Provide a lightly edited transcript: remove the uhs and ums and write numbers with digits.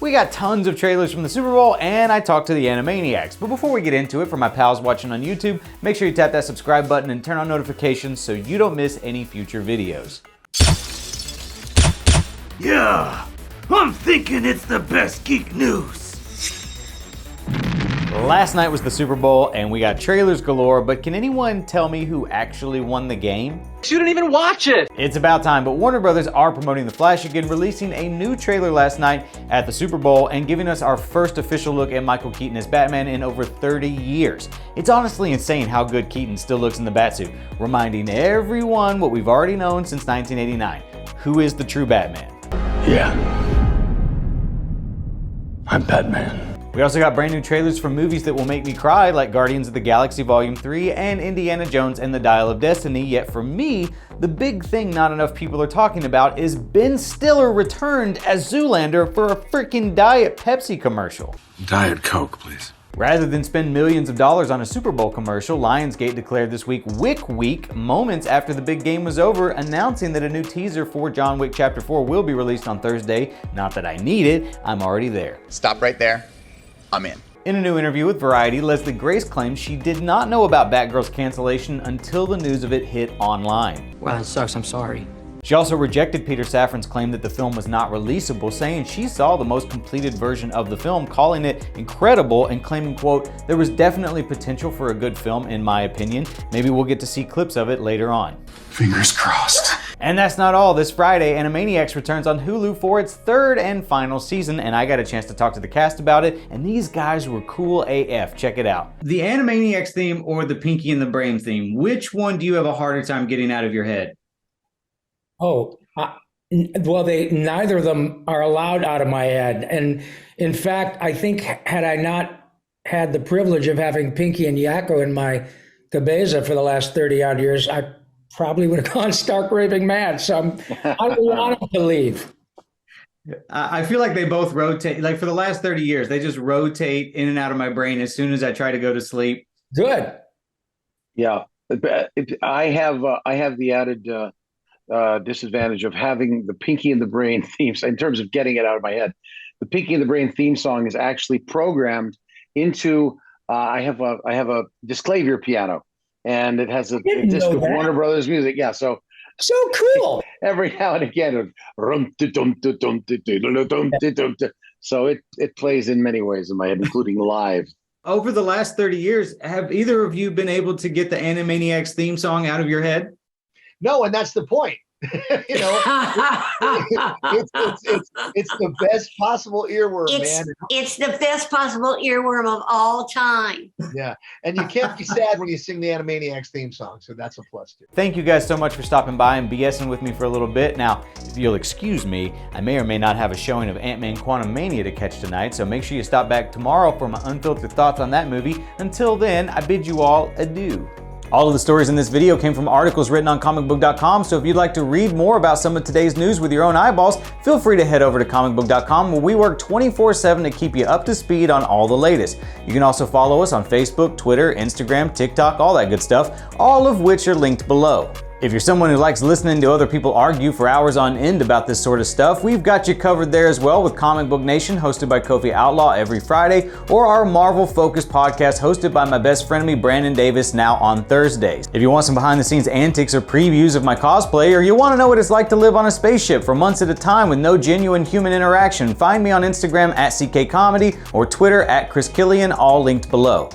We got tons of trailers from the Super Bowl, and I talked to the Animaniacs. But before we get into it, for my pals watching on YouTube, make sure you tap that subscribe button and turn on notifications so you don't miss any future videos. Yeah, I'm thinking it's the best geek news. Last night was the Super Bowl, and we got trailers galore, but can anyone tell me who actually won the game? You didn't even watch it! It's about time, but Warner Brothers are promoting The Flash again, releasing a new trailer last night at the Super Bowl and giving us our first official look at Michael Keaton as Batman in over 30 years. It's honestly insane how good Keaton still looks in the Batsuit, reminding everyone what we've already known since 1989. Who is the true Batman? Yeah, I'm Batman. We also got brand new trailers for movies that will make me cry, like Guardians of the Galaxy Volume 3 and Indiana Jones and the Dial of Destiny. Yet for me, the big thing not enough people are talking about is Ben Stiller returned as Zoolander for a freaking Diet Pepsi commercial. Diet Coke, please. Rather than spend millions of dollars on a Super Bowl commercial, Lionsgate declared this week Wick Week, moments after the big game was over, announcing that a new teaser for John Wick Chapter 4 will be released on Thursday. Not that I need it, I'm already there. Stop right there. I'm in. In a new interview with Variety, Leslie Grace claims she did not know about Batgirl's cancellation until the news of it hit online. Wow, it sucks, I'm sorry. She also rejected Peter Safran's claim that the film was not releasable, saying she saw the most completed version of the film, calling it incredible and claiming, quote, "There was definitely potential for a good film in my opinion. Maybe we'll get to see clips of it later on." Fingers crossed. And that's not all. This Friday, Animaniacs returns on Hulu for its third and final season, and I got a chance to talk to the cast about it, and these guys were cool AF. Check it out. The Animaniacs theme or the Pinky and the Brain theme, which one do you have a harder time getting out of your head? Oh, well, neither of them are allowed out of my head. And in fact, I think had I not had the privilege of having Pinky and Yakko in my cabeza for the last 30 odd years, I probably would have gone stark raving mad. So I don't want them to leave. I feel like they both rotate. Like for the last 30 years, they just rotate in and out of my brain as soon as I try to go to sleep. Good. Yeah, I have the added disadvantage of having the Pinky and the Brain themes in terms of getting it out of my head. The Pinky and the Brain theme song is actually programmed into. I have a Disclavier piano, and it has a disc of Warner Brothers music. Yeah, so cool. Every now and again, so it plays in many ways in my head, including live. Over the last 30 years, have either of you been able to get the Animaniacs theme song out of your head? No, and that's the point. You know, it's the best possible earworm, man. It's the best possible earworm of all time. Yeah, and you can't be sad when you sing the Animaniacs theme song, so that's a plus too. Thank you guys so much for stopping by and BSing with me for a little bit. Now, if you'll excuse me, I may or may not have a showing of Ant-Man Quantumania to catch tonight, so make sure you stop back tomorrow for my unfiltered thoughts on that movie. Until then, I bid you all adieu. All of the stories in this video came from articles written on ComicBook.com, so if you'd like to read more about some of today's news with your own eyeballs, feel free to head over to ComicBook.com, where we work 24/7 to keep you up to speed on all the latest. You can also follow us on Facebook, Twitter, Instagram, TikTok, all that good stuff, all of which are linked below. If you're someone who likes listening to other people argue for hours on end about this sort of stuff, we've got you covered there as well with Comic Book Nation, hosted by Kofi Outlaw every Friday, or our Marvel-focused podcast hosted by my best frenemy Brandon Davis, now on Thursdays. If you want some behind-the-scenes antics or previews of my cosplay, or you want to know what it's like to live on a spaceship for months at a time with no genuine human interaction, find me on Instagram at CKComedy or Twitter at Chris Killian, all linked below.